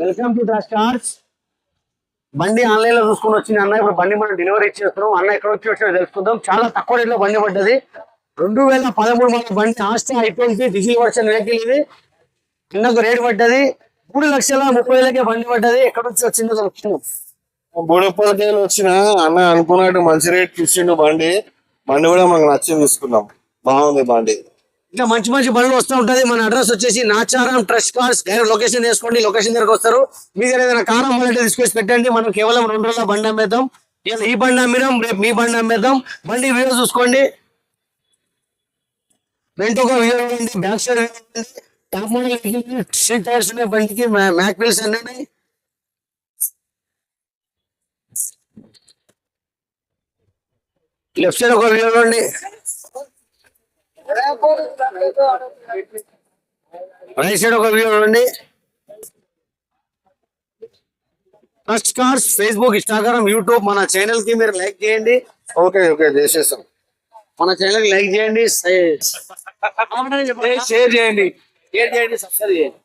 Welcome to the stars. బండి online లో చూసుకుని వచ్చింది అన్న. ఇప్పుడు బండి మనం డెలివరీ ఇచ్చేస్తున్నాం. అన్న ఎక్కడ వచ్చి వచ్చినా తెలుసుకుందాం. చాలా తక్కువ రేట్ లో బండి పడ్డది. 2013 మోడల్ బండి. Asta I20 diesel version vehicle ఇది. కిందకు రేట్ పడ్డది 3,30,000 బండి పడ్డది. ఎక్కడ నుంచి వచ్చిందో తెలుసుకుందాం. బూడపల్లికేలు వచ్చిన అన్న అనుకున్నట్టు మంచి రేట్ ఇచ్చిండు బండి. బండి కూడా మనకు నచ్చి తీసుకున్నాం. బాగుంది బండి. ఇంకా మంచి మంచి బండ్లు వస్తూ ఉంటది. మన అడ్రస్ వచ్చేసి Nacharam trust cars. Direct location వేసుకోండి. లొకేషన్ దగ్గరకు వస్తారు. మీ దగ్గర ఏదైనా కారం అమ్మాలంటే తీసుకొచ్చి పెట్టండి. మనం కేవలం 2 రోజుల బండి అమ్మేద్దాం. ఇలా ఈ బండి అమ్మినాం, రేపు మీ బండి అమ్మేద్దాం. బండి వీడియో చూసుకోండి. ఫ్రంట్ ఒక వీడియో ఉంది, back side top model seat tyres ఉన్నాయి. బండికి మ్యాక్ వీల్స్ అన్ని ఉన్నాయి. లెఫ్ట్ సైడ్ ఒక వీడియో ఉంది, రైట్ సైడ్ ఒక వీడియో ఉంది. Trust cars Facebook, Instagram, YouTube. మన ఛానల్ కి మీరు లైక్ చేయండి. ఓకే చేసేస్తాం. మన ఛానల్ లైక్ చేయండి, షేర్ చేయండి, సబ్స్క్రైబ్ చేయండి.